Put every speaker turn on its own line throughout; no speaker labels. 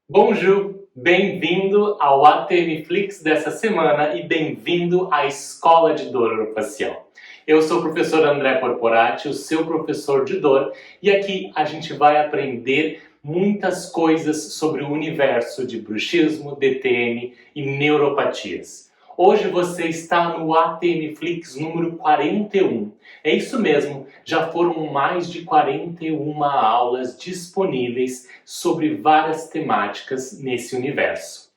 Bonjour, bem-vindo ao ATMFlix dessa semana e bem-vindo à Escola de Dor Orofacial. Eu sou o professor André Porporati, o seu professor de dor, e aqui a gente vai aprender muitas coisas sobre o universo de bruxismo, DTM e neuropatias. Hoje você está no ATMFlix número 41. É isso mesmo, já foram mais de 41 aulas disponíveis sobre várias temáticas nesse universo.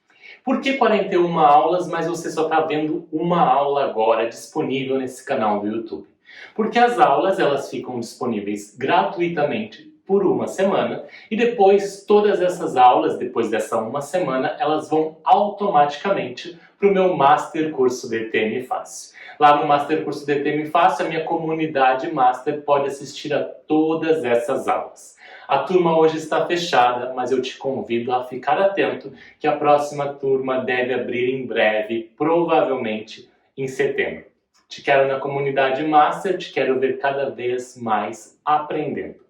Por que 41 aulas, mas você só está vendo uma aula agora disponível nesse canal do YouTube? Porque as aulas elas ficam disponíveis gratuitamente por uma semana e depois todas essas aulas, depois dessa uma semana, elas vão automaticamente para o meu Master Curso DTM Fácil. Lá no Master Curso DTM Fácil, a minha comunidade Master pode assistir a todas essas aulas. A turma hoje está fechada, mas eu te convido a ficar atento que a próxima turma deve abrir em breve, provavelmente em setembro. Te quero na comunidade Master, te quero ver cada vez mais aprendendo.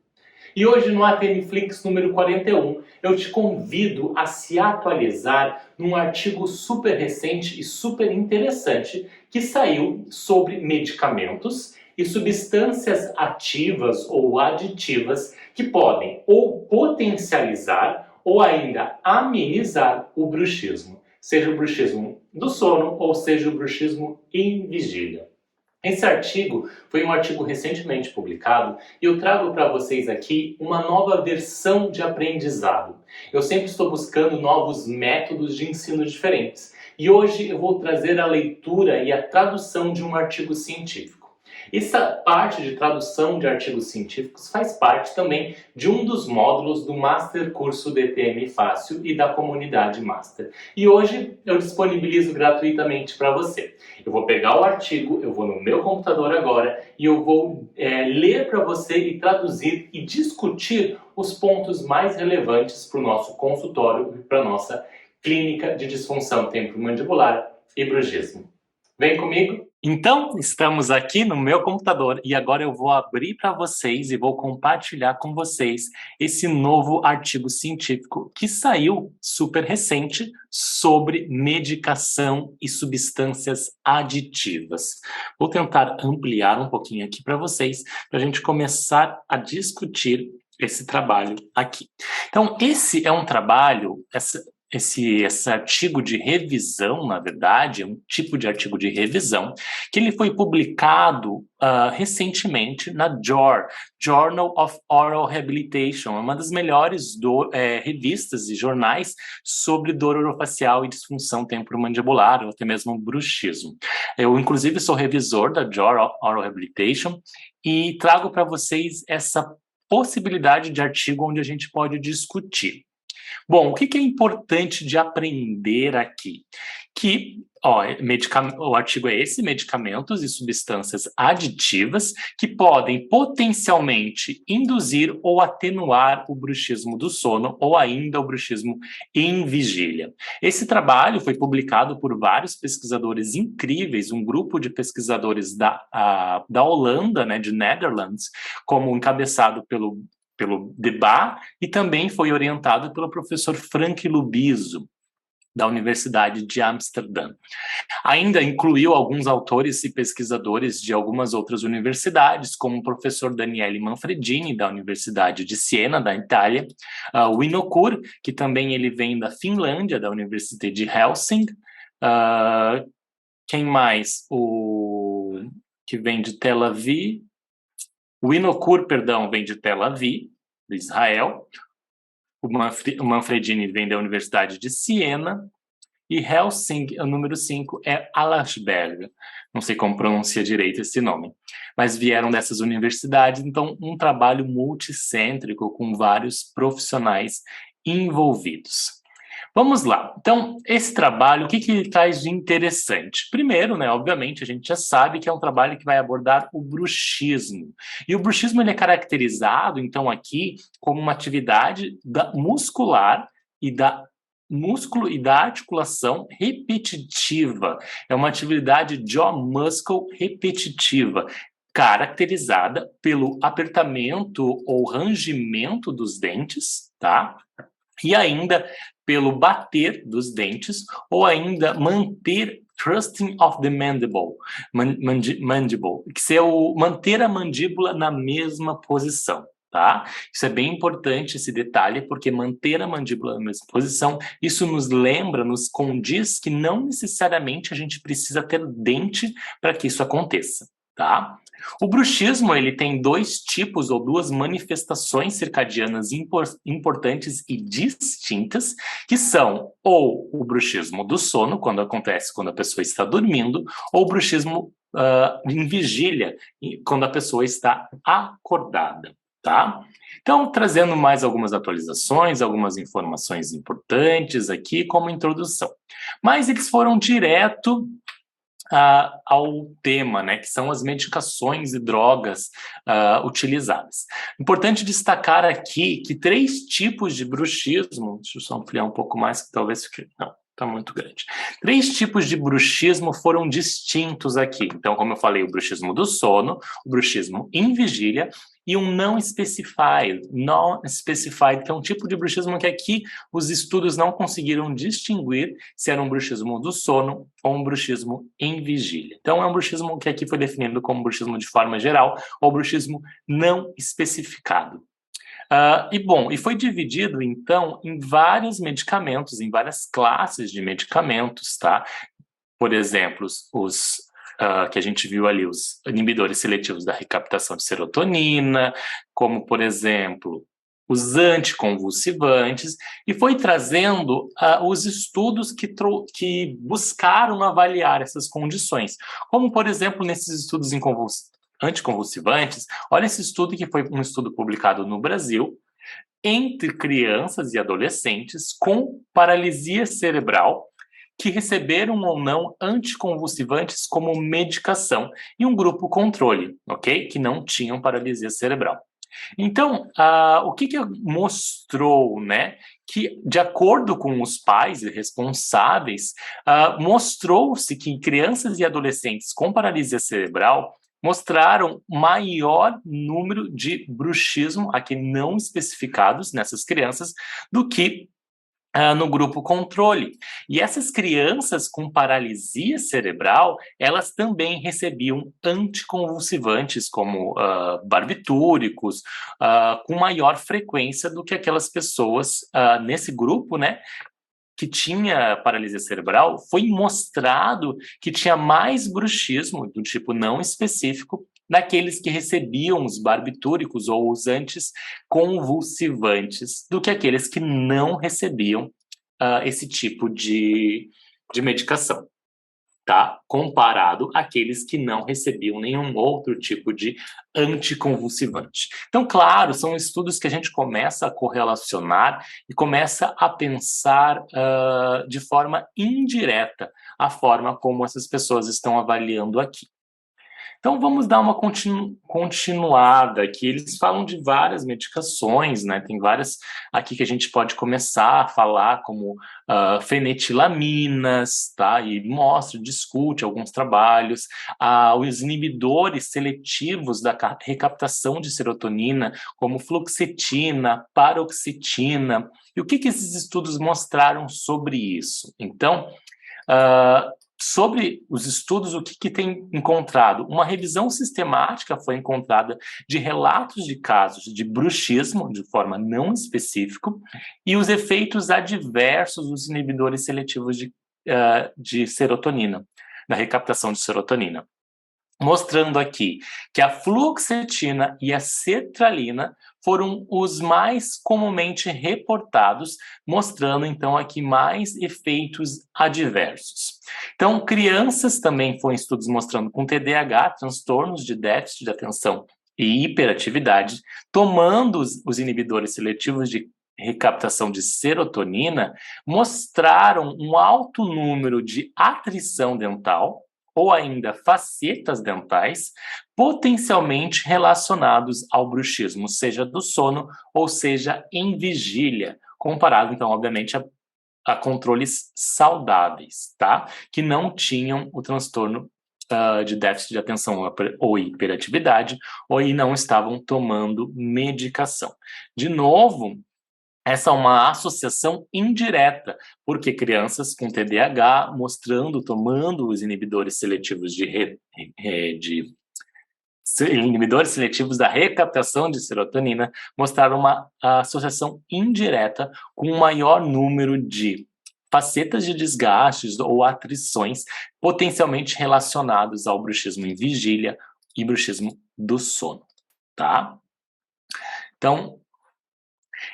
E hoje no ATMFlix número 41, eu te convido a se atualizar num artigo super recente e super interessante que saiu sobre medicamentos e substâncias ativas ou aditivas que podem ou potencializar ou ainda amenizar o bruxismo, seja o bruxismo do sono ou seja o bruxismo em vigília. Esse artigo foi um artigo recentemente publicado e eu trago para vocês aqui uma nova versão de aprendizado. Eu sempre estou buscando novos métodos de ensino diferentes e hoje eu vou trazer a leitura e a tradução de um artigo científico. Essa parte de tradução de artigos científicos faz parte também de um dos módulos do Master Curso DTM Fácil e da comunidade Master. E hoje eu disponibilizo gratuitamente para você. Eu vou pegar o artigo, eu vou no meu computador agora e eu vou ler para você e traduzir e discutir os pontos mais relevantes para o nosso consultório e para a nossa clínica de disfunção temporomandibular e bruxismo. Vem comigo? Então, estamos aqui no meu computador e agora eu vou abrir para vocês e vou compartilhar com vocês esse novo artigo científico que saiu super recente sobre medicação e substâncias aditivas. Vou tentar ampliar um pouquinho aqui para vocês, para a gente começar a discutir esse trabalho aqui. Então, esse é um trabalho, esse artigo de revisão, na verdade, é um tipo de artigo de revisão, que ele foi publicado recentemente na JOR, Journal of Oral Rehabilitation, uma das melhores revistas e jornais sobre dor orofacial e disfunção temporomandibular, ou até mesmo bruxismo. Eu, inclusive, sou revisor da JOR Oral Rehabilitation e trago para vocês essa possibilidade de artigo onde a gente pode discutir. Bom, o que é importante de aprender aqui? Que o artigo é esse, medicamentos e substâncias aditivas que podem potencialmente induzir ou atenuar o bruxismo do sono ou ainda o bruxismo em vigília. Esse trabalho foi publicado por vários pesquisadores incríveis, um grupo de pesquisadores da Holanda, né, de Netherlands, como encabeçado pelo Debat, e também foi orientado pelo professor Frank Lubiso, da Universidade de Amsterdã. Ainda incluiu alguns autores e pesquisadores de algumas outras universidades, como o professor Daniele Manfredini, da Universidade de Siena, da Itália, o Winocur, que também ele vem da Finlândia, da Universidade de Helsinki, quem mais? O que vem de Tel Aviv, o Winocur, perdão, vem de Tel Aviv, de Israel. O Manfredini vem da Universidade de Siena. E Helsinki, o número 5, é Alasberg. Não sei como pronuncia direito esse nome. Mas vieram dessas universidades, então um trabalho multicêntrico com vários profissionais envolvidos. Vamos lá. Então, esse trabalho, o que ele traz de interessante? Primeiro, né, obviamente, a gente já sabe que é um trabalho que vai abordar o bruxismo. E o bruxismo ele é caracterizado, então, aqui, como uma atividade muscular e da músculo e da articulação repetitiva. É uma atividade jaw-muscle repetitiva, caracterizada pelo apertamento ou rangimento dos dentes, tá? e ainda pelo bater dos dentes, ou ainda manter thrusting of the mandible, que é o manter a mandíbula na mesma posição. Tá? Isso é bem importante, esse detalhe, porque manter a mandíbula na mesma posição, isso nos lembra, nos condiz que não necessariamente a gente precisa ter dente para que isso aconteça. Tá? O bruxismo ele tem dois tipos ou duas manifestações circadianas importantes e distintas, que são ou o bruxismo do sono, quando acontece quando a pessoa está dormindo, ou o bruxismo em vigília, quando a pessoa está acordada. Tá? Então, trazendo mais algumas atualizações, algumas informações importantes aqui como introdução. Mas eles foram direto ao tema, né, que são as medicações e drogas utilizadas. Importante destacar aqui que 3 tipos de bruxismo, deixa eu só ampliar um pouco mais, que talvez fique... Não, está muito grande. 3 tipos de bruxismo foram distintos aqui. Então, como eu falei, o bruxismo do sono, o bruxismo em vigília e um não specified, que é um tipo de bruxismo que aqui os estudos não conseguiram distinguir se era um bruxismo do sono ou um bruxismo em vigília. Então, é um bruxismo que aqui foi definido como bruxismo de forma geral ou bruxismo não especificado. E foi dividido, então, em vários medicamentos, em várias classes de medicamentos, tá? Por exemplo, os que a gente viu ali, os inibidores seletivos da recaptação de serotonina, como, por exemplo, os anticonvulsivantes, e foi trazendo os estudos que buscaram avaliar essas condições, como, por exemplo, nesses estudos anticonvulsivantes, olha esse estudo que foi um estudo publicado no Brasil, entre crianças e adolescentes com paralisia cerebral, que receberam ou não anticonvulsivantes como medicação, e um grupo controle, ok? Que não tinham paralisia cerebral. Então, o que mostrou, né? Que, de acordo com os pais e responsáveis, mostrou-se que crianças e adolescentes com paralisia cerebral mostraram maior número de bruxismo, aqui não especificados nessas crianças, do que no grupo controle. E essas crianças com paralisia cerebral, elas também recebiam anticonvulsivantes, como barbitúricos, com maior frequência do que aquelas pessoas nesse grupo, né? Que tinha paralisia cerebral, foi mostrado que tinha mais bruxismo, do tipo não específico, naqueles que recebiam os barbitúricos ou os anticonvulsivantes do que aqueles que não recebiam esse tipo de medicação, tá? Comparado àqueles que não recebiam nenhum outro tipo de anticonvulsivante. Então, claro, são estudos que a gente começa a correlacionar e começa a pensar de forma indireta a forma como essas pessoas estão avaliando aqui. Então, vamos dar uma continuada aqui. Eles falam de várias medicações, né? Tem várias aqui que a gente pode começar a falar, como fenetilaminas, tá? E discute alguns trabalhos. Os inibidores seletivos da recaptação de serotonina, como fluoxetina, paroxetina. E o que esses estudos mostraram sobre isso? Então, sobre os estudos, o que tem encontrado? Uma revisão sistemática foi encontrada de relatos de casos de bruxismo, de forma não específica, e os efeitos adversos dos inibidores seletivos de serotonina, da recaptação de serotonina. Mostrando aqui que a fluoxetina e a sertralina foram os mais comumente reportados, mostrando então aqui mais efeitos adversos. Então, crianças também foram estudos mostrando com TDAH, transtornos de déficit de atenção e hiperatividade, tomando os inibidores seletivos de recaptação de serotonina, mostraram um alto número de atrição dental, ou ainda facetas dentais, potencialmente relacionados ao bruxismo, seja do sono ou seja em vigília, comparado, então, obviamente, a controles saudáveis, tá? Que não tinham o transtorno de déficit de atenção ou hiperatividade, ou não estavam tomando medicação. De novo, essa é uma associação indireta, porque crianças com TDAH tomando os inibidores seletivos inibidores seletivos da recaptação de serotonina, mostraram uma associação indireta com um maior número de facetas de desgastes ou atrições potencialmente relacionados ao bruxismo em vigília e bruxismo do sono, tá?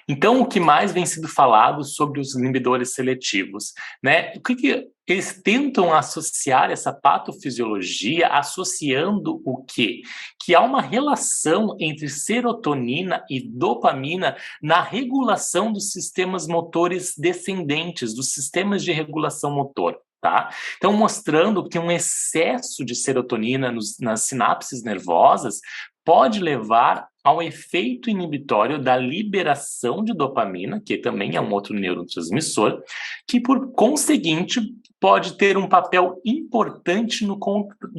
Então, o que mais vem sido falado sobre os inibidores seletivos, né? O que eles tentam associar essa patofisiologia, associando o quê? Que há uma relação entre serotonina e dopamina na regulação dos sistemas motores descendentes, dos sistemas de regulação motor. Tá? Então, mostrando que um excesso de serotonina nas sinapses nervosas pode levar ao efeito inibitório da liberação de dopamina, que também é um outro neurotransmissor, que, por conseguinte, pode ter um papel importante no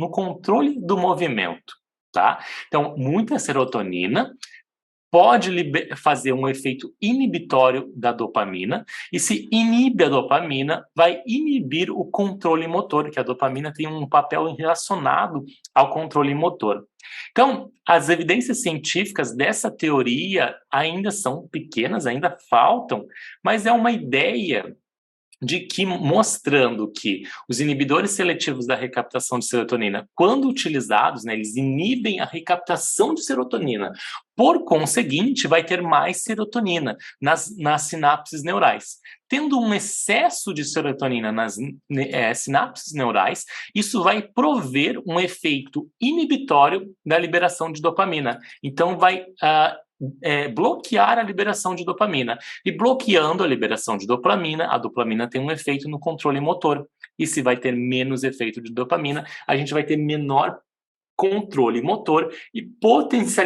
controle do movimento. Tá? Então, muita serotonina pode fazer um efeito inibitório da dopamina, e se inibe a dopamina, vai inibir o controle motor, que a dopamina tem um papel relacionado ao controle motor. Então, as evidências científicas dessa teoria ainda são pequenas, ainda faltam, mas é uma ideia de que mostrando que os inibidores seletivos da recaptação de serotonina, quando utilizados, né, eles inibem a recaptação de serotonina. Por conseguinte, vai ter mais serotonina nas sinapses neurais. Tendo um excesso de serotonina nas sinapses neurais, isso vai prover um efeito inibitório da liberação de dopamina. Então, vai bloquear a liberação de dopamina. E bloqueando a liberação de dopamina, a dopamina tem um efeito no controle motor. E se vai ter menos efeito de dopamina, a gente vai ter menor controle motor e podendo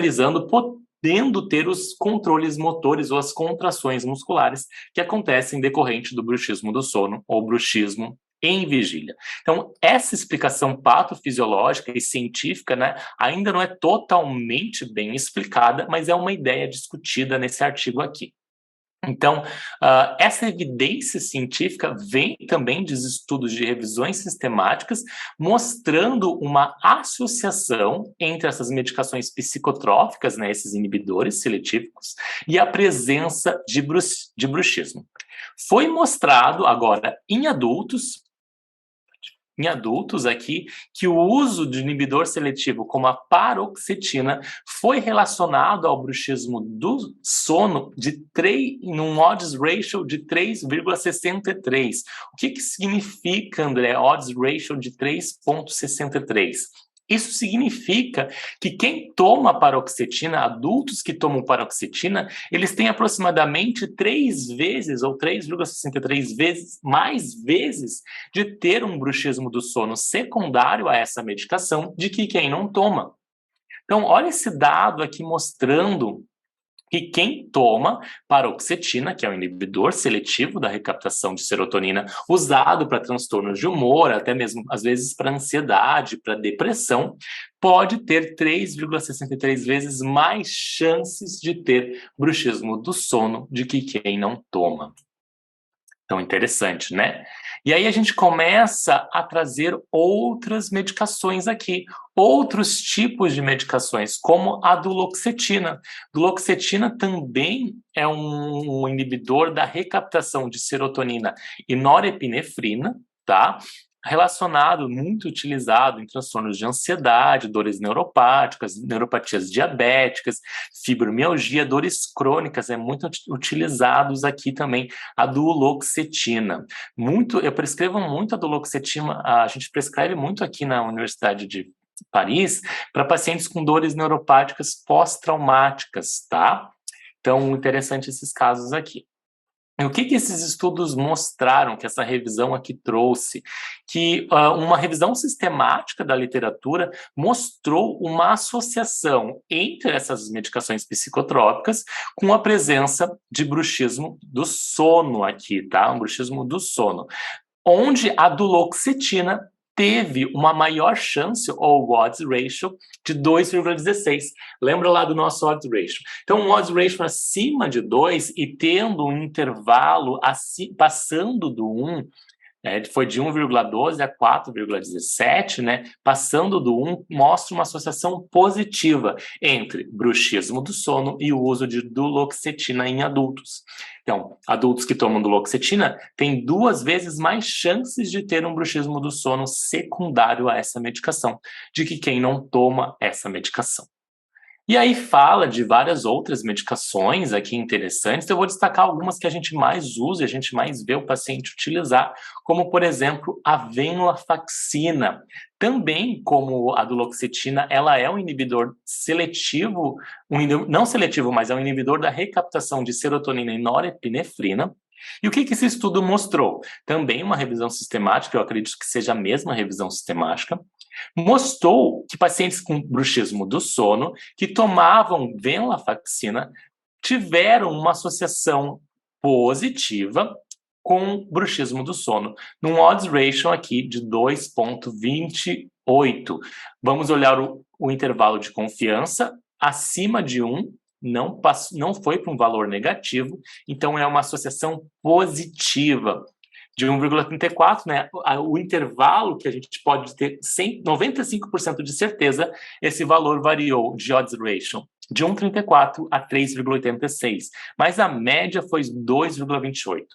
ter os controles motores ou as contrações musculares que acontecem decorrente do bruxismo do sono ou bruxismo em vigília. Então, essa explicação patofisiológica e científica, né, ainda não é totalmente bem explicada, mas é uma ideia discutida nesse artigo aqui. Então, essa evidência científica vem também dos estudos de revisões sistemáticas, mostrando uma associação entre essas medicações psicotróficas, né, esses inibidores seletivos, e a presença de bruxismo. Foi mostrado agora em adultos aqui, que o uso de inibidor seletivo como a paroxetina foi relacionado ao bruxismo do sono num odds ratio de 3,63. O que significa, André, odds ratio de 3,63? Isso significa que quem toma paroxetina, adultos que tomam paroxetina, eles têm aproximadamente 3 vezes ou 3,63 vezes mais vezes de ter um bruxismo do sono secundário a essa medicação de que quem não toma. Então, olha esse dado aqui mostrando que quem toma paroxetina, que é um inibidor seletivo da recaptação de serotonina, usado para transtornos de humor, até mesmo às vezes para ansiedade, para depressão, pode ter 3,63 vezes mais chances de ter bruxismo do sono de que quem não toma. Então, interessante, né? E aí a gente começa a trazer outras medicações aqui, outros tipos de medicações, como a duloxetina. Duloxetina também é um inibidor da recaptação de serotonina e norepinefrina, tá? Relacionado, muito utilizado em transtornos de ansiedade, dores neuropáticas, neuropatias diabéticas, fibromialgia, dores crônicas, muito utilizados aqui também a duloxetina. Eu prescrevo muito a duloxetina, a gente prescreve muito aqui na Universidade de Paris para pacientes com dores neuropáticas pós-traumáticas, tá? Então, interessante esses casos aqui. E o que esses estudos mostraram, que essa revisão aqui trouxe? Que uma revisão sistemática da literatura mostrou uma associação entre essas medicações psicotrópicas com a presença de bruxismo do sono aqui, tá? Um bruxismo do sono, onde a duloxetina teve uma maior chance, ou odds ratio, de 2,16. Lembra lá do nosso odds ratio? Então, um odds ratio acima de 2 e tendo um intervalo passando do 1, foi de 1,12 a 4,17, né? Passando do 1, mostra uma associação positiva entre bruxismo do sono e o uso de duloxetina em adultos. Então, adultos que tomam duloxetina têm 2 vezes mais chances de ter um bruxismo do sono secundário a essa medicação, de que quem não toma essa medicação. E aí fala de várias outras medicações aqui interessantes. Eu vou destacar algumas que a gente mais usa e a gente mais vê o paciente utilizar, como, por exemplo, a venlafaxina. Também, como a duloxetina, ela é um inibidor seletivo, não seletivo, mas é um inibidor da recaptação de serotonina e norepinefrina. E o que esse estudo mostrou? Também uma revisão sistemática, eu acredito que seja a mesma revisão sistemática, mostrou que pacientes com bruxismo do sono que tomavam venlafaxina tiveram uma associação positiva com bruxismo do sono, num odds ratio aqui de 2,28. Vamos olhar o intervalo de confiança acima de 1, não foi para um valor negativo, então é uma associação positiva. De 1,34, né, o intervalo que a gente pode ter 95% de certeza, esse valor variou de odds ratio de 1,34 a 3,86, mas a média foi 2,28. O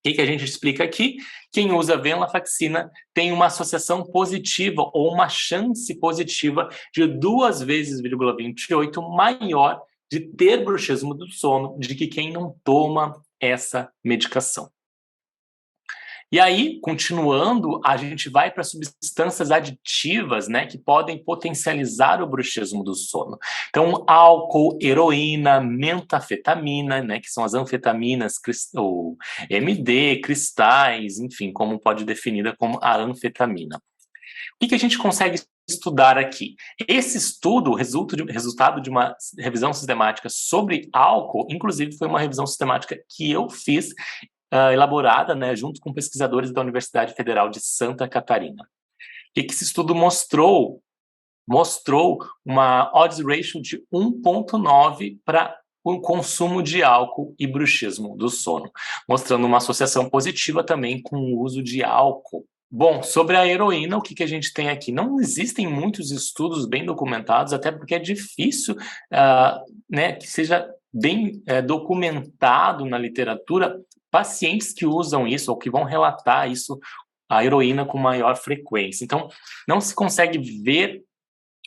que a gente explica aqui? Quem usa venlafaxina tem uma associação positiva ou uma chance positiva de 2 vezes 0,28 maior de ter bruxismo do sono de que quem não toma essa medicação. E aí, continuando, a gente vai para substâncias aditivas, né, que podem potencializar o bruxismo do sono. Então, álcool, heroína, metafetamina, né, que são as anfetaminas, ou MD, cristais, enfim, como pode definida como a anfetamina. O que a gente consegue estudar aqui? Esse estudo, resultado de uma revisão sistemática sobre álcool, inclusive foi uma revisão sistemática que eu fiz, elaborada, né, junto com pesquisadores da Universidade Federal de Santa Catarina. O que esse estudo mostrou? Mostrou uma odds ratio de 1,9 para o consumo de álcool e bruxismo do sono, mostrando uma associação positiva também com o uso de álcool. Bom, sobre a heroína, o que a gente tem aqui? Não existem muitos estudos bem documentados, até porque é difícil né, que seja bem documentado na literatura pacientes que usam isso ou que vão relatar isso, a heroína, com maior frequência. Então, não se consegue ver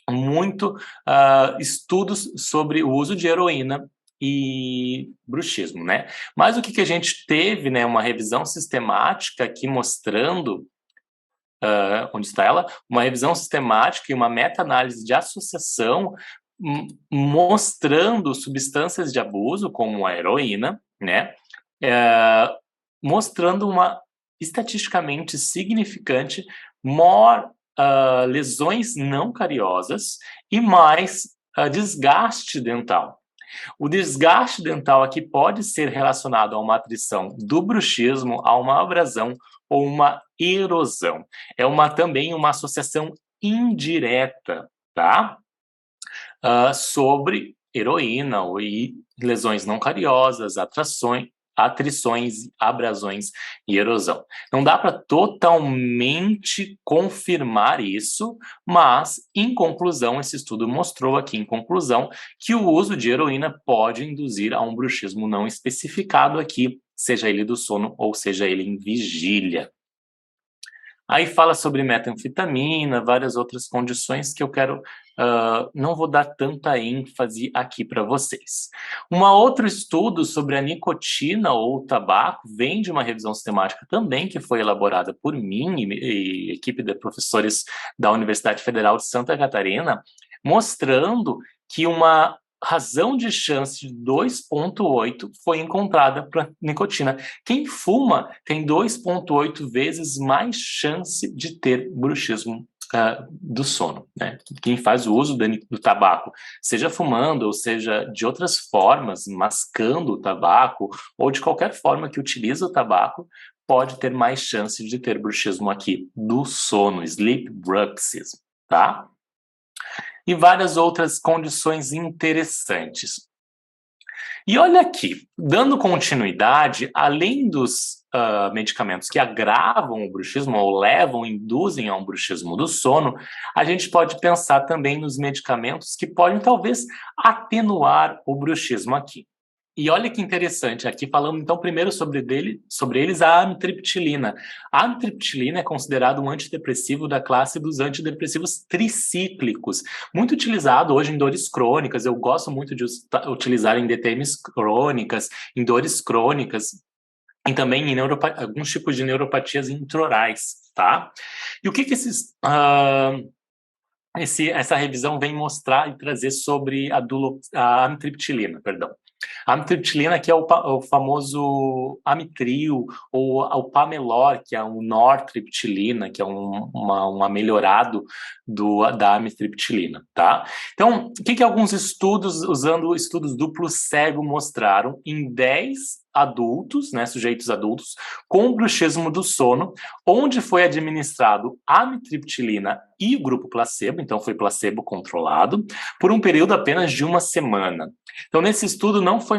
muito estudos sobre o uso de heroína e bruxismo, né? Mas o que a gente teve, né, uma revisão sistemática aqui mostrando, onde está ela? Uma revisão sistemática e uma meta-análise de associação mostrando substâncias de abuso, como a heroína, né? Mostrando uma estatisticamente significante maior lesões não cariosas e mais desgaste dental. O desgaste dental aqui pode ser relacionado a uma atrição do bruxismo, a uma abrasão ou uma erosão. É também uma associação indireta, tá? Sobre heroína e lesões não cariosas, atrições, abrasões e erosão. Não dá para totalmente confirmar isso, mas, em conclusão, esse estudo mostrou aqui, em conclusão, que o uso de heroína pode induzir a um bruxismo não especificado aqui, seja ele do sono ou seja ele em vigília. Aí fala sobre metanfetamina, várias outras condições que eu quero, não vou dar tanta ênfase aqui para vocês. Um outro estudo sobre a nicotina ou o tabaco vem de uma revisão sistemática também, que foi elaborada por mim e equipe de professores da Universidade Federal de Santa Catarina, mostrando que uma razão de chance de 2,8 foi encontrada para nicotina. Quem fuma tem 2,8 vezes mais chance de ter bruxismo do sono, né? Quem faz o uso do tabaco, seja fumando ou seja de outras formas, mascando o tabaco ou de qualquer forma que utiliza o tabaco, pode ter mais chances de ter bruxismo aqui do sono, sleep bruxism, tá? E várias outras condições interessantes. E olha aqui, dando continuidade, além dos medicamentos que agravam o bruxismo ou levam, induzem a um bruxismo do sono, a gente pode pensar também nos medicamentos que podem talvez atenuar o bruxismo aqui. E olha que interessante, aqui falando então primeiro sobre eles, a amitriptilina. A amitriptilina é considerado um antidepressivo da classe dos antidepressivos tricíclicos, muito utilizado hoje em dores crônicas. Eu gosto muito de utilizar em DTMs crônicas, em dores crônicas, e também em alguns tipos de neuropatias intraorais, tá? E o que essa revisão vem mostrar e trazer sobre a amitriptilina, perdão. A amitriptilina, que é o famoso Amitril, ou o Pamelor, que é um nortriptilina, que é um melhorado da amitriptilina, tá? Então, o que alguns estudos, usando estudos duplo cego, mostraram em 10 adultos, né, sujeitos adultos, com bruxismo do sono, onde foi administrado amitriptilina e o grupo placebo, então foi placebo controlado, por um período apenas de 1 semana. Então, nesse estudo não foi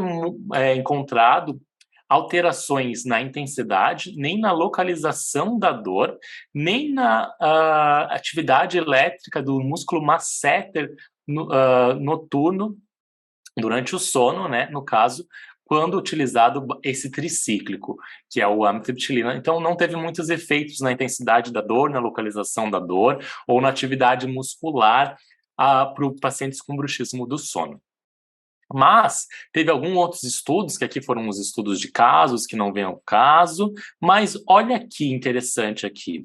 encontrado alterações na intensidade, nem na localização da dor, nem na atividade elétrica do músculo masseter noturno durante o sono, né, no caso, quando utilizado esse tricíclico, que é o amitriptilina. Então, não teve muitos efeitos na intensidade da dor, na localização da dor, ou na atividade muscular para pacientes com bruxismo do sono. Mas teve alguns outros estudos, que aqui foram os estudos de casos, que não vem ao caso, mas olha que interessante aqui.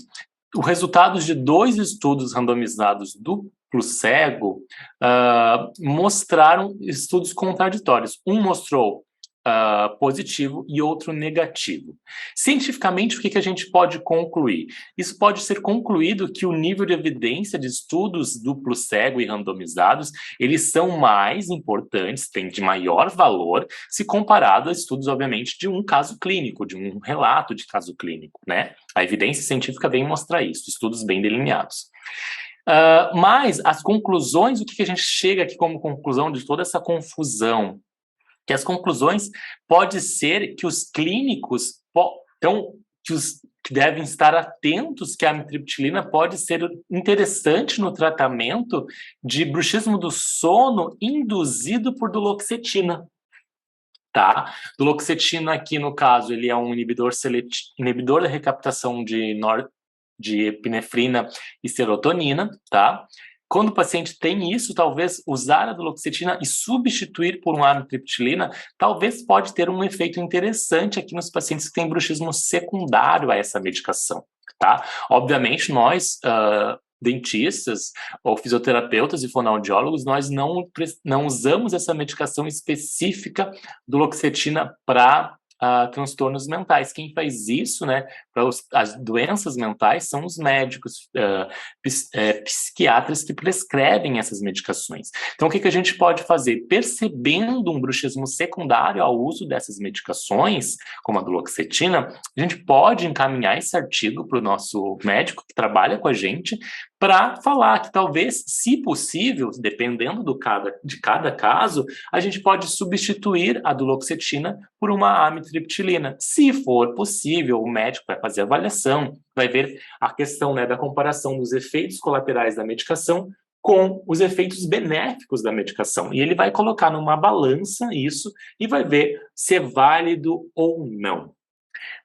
Os resultados de 2 estudos randomizados duplo cego mostraram estudos contraditórios. Um mostrou positivo e outro negativo. Cientificamente, o que a gente pode concluir? Isso pode ser concluído que o nível de evidência de estudos duplo cego e randomizados, eles são mais importantes, têm de maior valor, se comparado a estudos, obviamente, de um caso clínico, de um relato de caso clínico, né? A evidência científica vem mostrar isso, estudos bem delineados. Mas as conclusões, o que a gente chega aqui como conclusão de toda essa confusão? Que as conclusões pode ser que os clínicos que devem estar atentos que a amitriptilina pode ser interessante no tratamento de bruxismo do sono induzido por duloxetina. Tá? Duloxetina aqui, no caso, ele é um inibidor da recaptação de epinefrina e serotonina, tá? Quando o paciente tem isso, talvez usar a duloxetina e substituir por uma amitriptilina, talvez pode ter um efeito interessante aqui nos pacientes que têm bruxismo secundário a essa medicação, tá? Obviamente, nós, dentistas ou fisioterapeutas e fonoaudiólogos, nós não usamos essa medicação específica duloxetina para transtornos mentais. Quem faz isso, né, para as doenças mentais são os médicos, psiquiatras que prescrevem essas medicações. Então, o que a gente pode fazer? Percebendo um bruxismo secundário ao uso dessas medicações, como a duloxetina, a gente pode encaminhar esse artigo para o nosso médico que trabalha com a gente, para falar que talvez, se possível, dependendo de cada caso, a gente pode substituir a duloxetina por uma amitriptilina. Se for possível, o médico vai fazer a avaliação, vai ver a questão, né, da comparação dos efeitos colaterais da medicação com os efeitos benéficos da medicação. E ele vai colocar numa balança isso e vai ver se é válido ou não.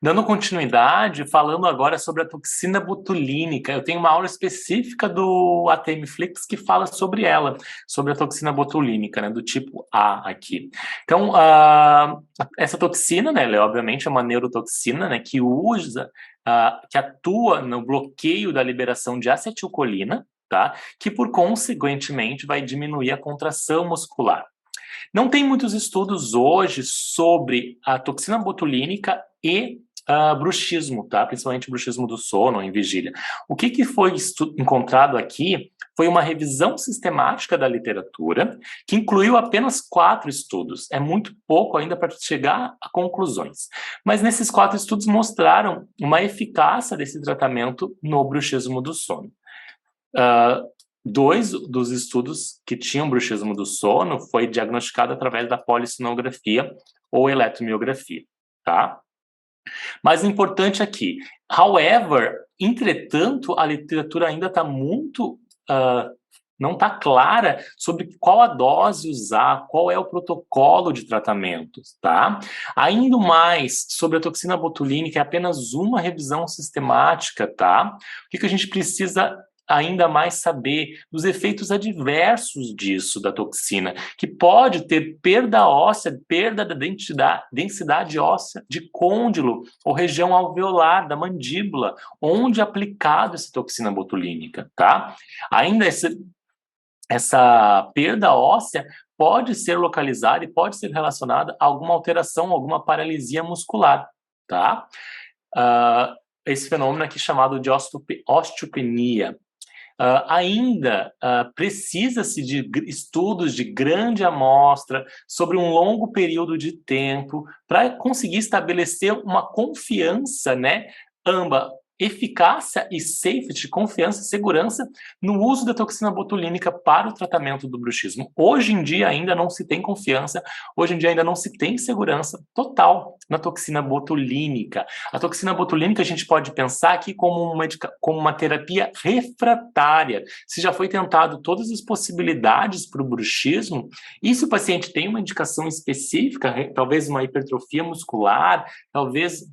Dando continuidade, falando agora sobre a toxina botulínica, eu tenho uma aula específica do ATM Flix que fala sobre ela, sobre a toxina botulínica, né, do tipo A aqui. Então, essa toxina, né, ela obviamente é uma neurotoxina, né, que atua no bloqueio da liberação de acetilcolina, tá, que por consequentemente vai diminuir a contração muscular. Não tem muitos estudos hoje sobre a toxina botulínica e bruxismo, tá? Principalmente bruxismo do sono em vigília. O que foi encontrado aqui foi uma revisão sistemática da literatura que incluiu apenas 4 estudos. É muito pouco ainda para chegar a conclusões. Mas nesses 4 estudos mostraram uma eficácia desse tratamento no bruxismo do sono. 2 dos estudos que tinham bruxismo do sono foi diagnosticado através da polissonografia ou eletromiografia, tá? Mas o importante aqui, however, entretanto, a literatura ainda está muito, não está clara sobre qual a dose usar, qual é o protocolo de tratamento, tá? Ainda mais sobre a toxina botulínica, é apenas uma revisão sistemática, tá? O que a gente precisa ainda mais saber dos efeitos adversos disso, da toxina, que pode ter perda óssea, perda da densidade óssea de côndilo ou região alveolar da mandíbula, onde é aplicado essa toxina botulínica, tá? Ainda essa perda óssea pode ser localizada e pode ser relacionada a alguma alteração, alguma paralisia muscular, tá? Esse fenômeno aqui chamado de osteopenia. Ainda precisa-se de estudos de grande amostra sobre um longo período de tempo para conseguir estabelecer uma confiança, né, eficácia e safety, confiança e segurança no uso da toxina botulínica para o tratamento do bruxismo. Hoje em dia ainda não se tem confiança, hoje em dia ainda não se tem segurança total na toxina botulínica. A toxina botulínica a gente pode pensar aqui como uma terapia refratária. Se já foi tentado todas as possibilidades para o bruxismo, e se o paciente tem uma indicação específica, talvez uma hipertrofia muscular, talvez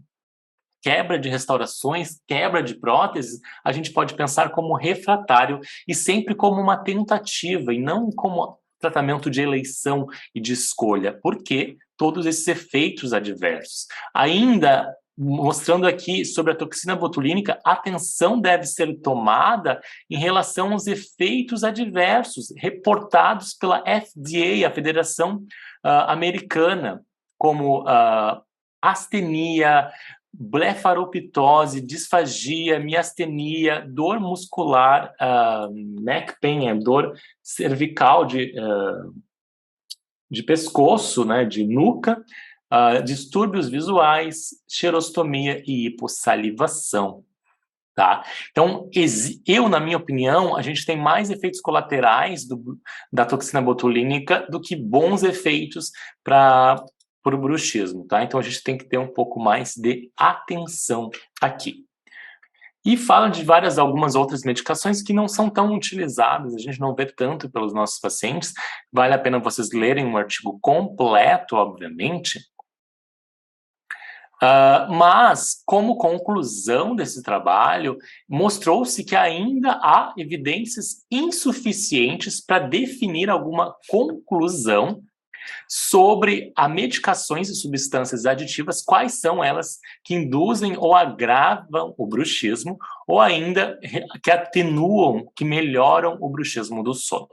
quebra de restaurações, quebra de próteses, a gente pode pensar como refratário e sempre como uma tentativa e não como tratamento de eleição e de escolha, porque todos esses efeitos adversos. Ainda mostrando aqui sobre a toxina botulínica, atenção deve ser tomada em relação aos efeitos adversos reportados pela FDA, a Federação Americana, como astenia, blefaroptose, disfagia, miastenia, dor muscular, neck pain, dor cervical de pescoço, né, de nuca, distúrbios visuais, xerostomia e hipossalivação. Tá? Então, na minha opinião, a gente tem mais efeitos colaterais da toxina botulínica do que bons efeitos para o bruxismo, tá? Então a gente tem que ter um pouco mais de atenção aqui. E fala de algumas outras medicações que não são tão utilizadas, a gente não vê tanto pelos nossos pacientes. Vale a pena vocês lerem um artigo completo, obviamente. Mas, como conclusão desse trabalho, mostrou-se que ainda há evidências insuficientes para definir alguma conclusão sobre as medicações e substâncias aditivas, quais são elas que induzem ou agravam o bruxismo, ou ainda que atenuam, que melhoram o bruxismo do sono.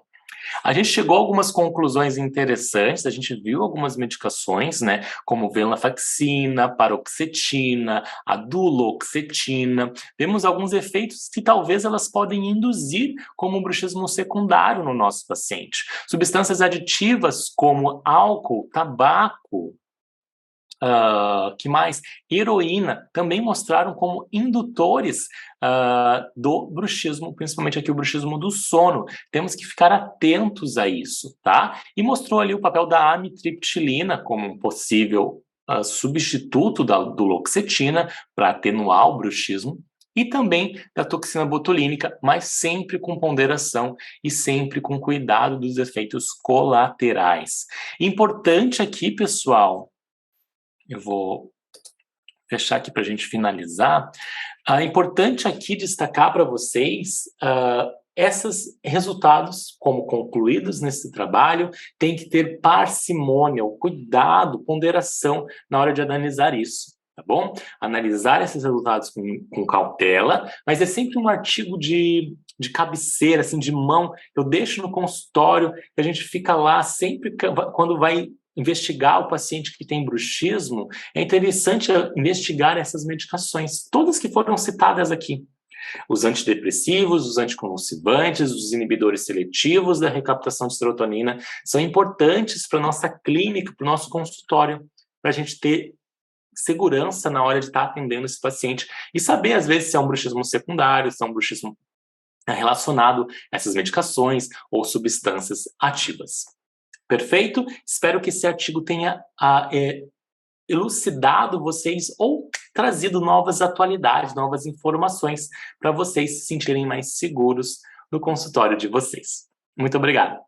A gente chegou a algumas conclusões interessantes, a gente viu algumas medicações, né, como venlafaxina, paroxetina, a duloxetina. Vemos alguns efeitos que talvez elas podem induzir como um bruxismo secundário no nosso paciente. Substâncias aditivas como álcool, tabaco, que mais? Heroína, também mostraram como indutores do bruxismo, principalmente aqui o bruxismo do sono. Temos que ficar atentos a isso, tá? E mostrou ali o papel da amitriptilina como um possível substituto da duloxetina para atenuar o bruxismo, e também da toxina botulínica, mas sempre com ponderação e sempre com cuidado dos efeitos colaterais. Importante aqui, pessoal, eu vou fechar aqui para a gente finalizar. É importante aqui destacar para vocês esses resultados, como concluídos nesse trabalho, tem que ter parcimônia, cuidado, ponderação na hora de analisar isso, tá bom? Analisar esses resultados com cautela, mas é sempre um artigo de cabeceira, assim, de mão. Eu deixo no consultório, a gente fica lá sempre quando vai investigar o paciente que tem bruxismo, é interessante investigar essas medicações, todas que foram citadas aqui. Os antidepressivos, os anticonvulsivantes, os inibidores seletivos da recaptação de serotonina são importantes para a nossa clínica, para o nosso consultório, para a gente ter segurança na hora de estar atendendo esse paciente e saber, às vezes, se é um bruxismo secundário, se é um bruxismo relacionado a essas medicações ou substâncias ativas. Perfeito? Espero que esse artigo tenha elucidado vocês ou trazido novas atualidades, novas informações para vocês se sentirem mais seguros no consultório de vocês. Muito obrigado.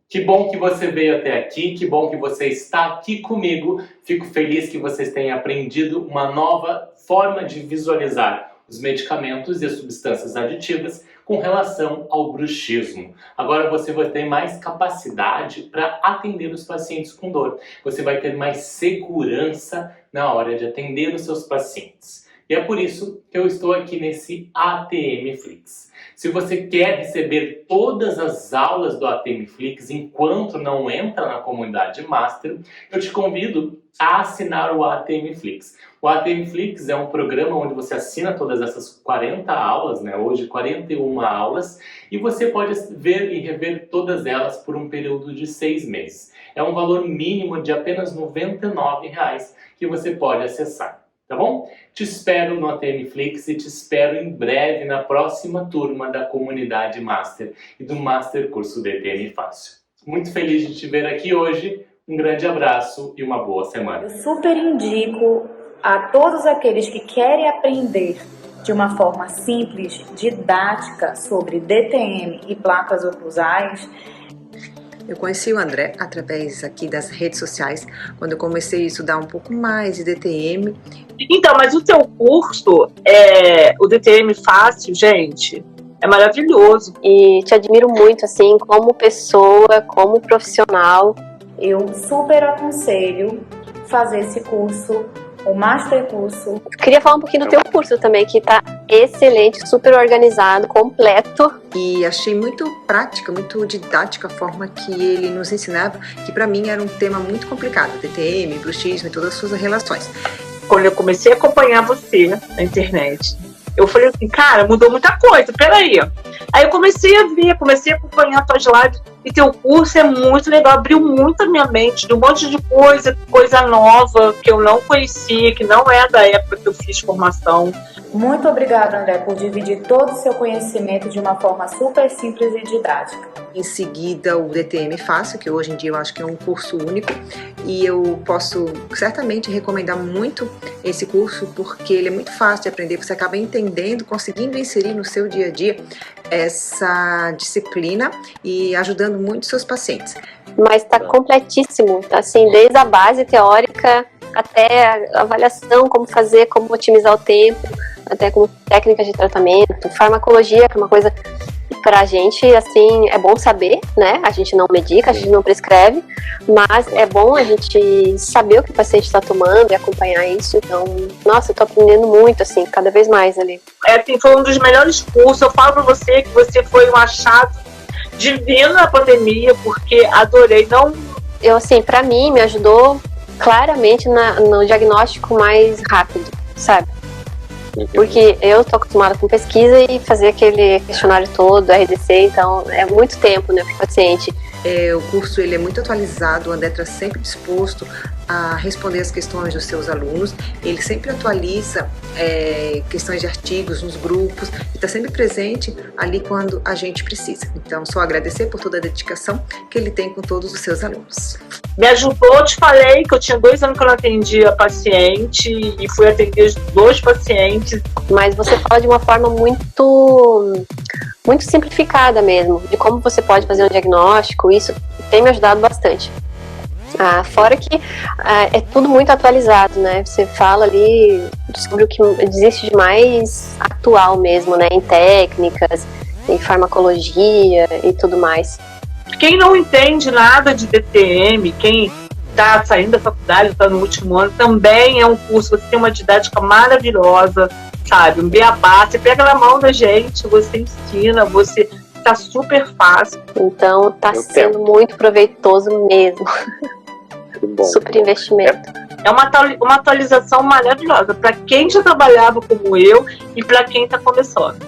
Que bom que você veio até aqui, que bom que você está aqui comigo. Fico feliz que vocês tenham aprendido uma nova forma de visualizar os medicamentos e as substâncias aditivas com relação ao bruxismo. Agora você vai ter mais capacidade para atender os pacientes com dor. Você vai ter mais segurança na hora de atender os seus pacientes. E é por isso que eu estou aqui nesse ATM Flix. Se você quer receber todas as aulas do ATM Flix enquanto não entra na comunidade Master, eu te convido a assinar o ATM Flix. O ATM Flix é um programa onde você assina todas essas 40 aulas, né? Hoje 41 aulas, e você pode ver e rever todas elas por um período de 6 meses. É um valor mínimo de apenas R$ 99,00 que você pode acessar. Tá bom? Te espero no ATM Flix e te espero em breve na próxima turma da comunidade Master e do Master Curso DTM Fácil. Muito feliz de te ver aqui hoje. Um grande abraço e uma boa semana.
Eu super indico a todos aqueles que querem aprender de uma forma simples, didática sobre DTM e placas oclusais.
Eu conheci o André através aqui das redes sociais, quando eu comecei a estudar um pouco mais de DTM.
Então, mas o teu curso, o DTM Fácil, gente, é maravilhoso.
E te admiro muito, assim, como pessoa, como profissional.
Eu super aconselho fazer esse curso, o Master Curso.
Eu queria falar um pouquinho do teu curso também, que tá excelente, super organizado, completo.
E achei muito prática, muito didática a forma que ele nos ensinava, que para mim era um tema muito complicado, DTM, bruxismo e todas as suas relações.
Quando eu comecei a acompanhar você na internet, eu falei assim, cara, mudou muita coisa, peraí. Aí eu comecei a ver, comecei a acompanhar tuas lives, e teu curso é muito legal, abriu muito a minha mente de um monte de coisa nova que eu não conhecia, que não é da época que eu fiz formação.
Muito obrigada, André, por dividir todo o seu conhecimento de uma forma super simples e didática.
Em seguida, o DTM Fácil, que hoje em dia eu acho que é um curso único, e eu posso certamente recomendar muito esse curso, porque ele é muito fácil de aprender, você acaba entendendo, conseguindo inserir no seu dia a dia essa disciplina e ajudando muito seus pacientes.
Mas está completíssimo, assim, desde a base teórica até a avaliação, como fazer, como otimizar o tempo, até como técnicas de tratamento, farmacologia, que é uma coisa pra gente, assim, é bom saber, né? A gente não medica, a gente não prescreve, mas é bom a gente saber o que o paciente está tomando e acompanhar isso. Então, nossa, eu tô aprendendo muito, assim, cada vez mais ali.
Foi um dos melhores cursos. Eu falo pra você que você foi um achado divino na pandemia, porque adorei.
Eu, assim, pra mim, me ajudou claramente no diagnóstico mais rápido, sabe? Porque eu tô acostumada com pesquisa e fazer aquele questionário todo, RDC, então é muito tempo, né, pro paciente.
O curso ele é muito atualizado, o André está sempre disposto a responder as questões dos seus alunos, ele sempre atualiza questões de artigos nos grupos, e está sempre presente ali quando a gente precisa. Então, só agradecer por toda a dedicação que ele tem com todos os seus alunos.
Me ajudou, eu te falei que eu tinha 2 anos que eu não atendia paciente e fui atender 2 pacientes.
Mas você fala de uma forma muito simplificada mesmo, de como você pode fazer um diagnóstico, isso tem me ajudado bastante. Fora que é tudo muito atualizado, né? Você fala ali sobre o que existe de mais atual mesmo, né? Em técnicas, em farmacologia e tudo mais.
Quem não entende nada de DTM, quem está saindo da faculdade, está no último ano, também é um curso, você tem uma didática maravilhosa, sabe? Um beabá, você pega na mão da gente, você ensina, você tá super fácil.
Então tá sendo muito proveitoso mesmo.
sempre bom.
Super investimento.
É uma atualização maravilhosa para quem já trabalhava como eu e para quem está começando.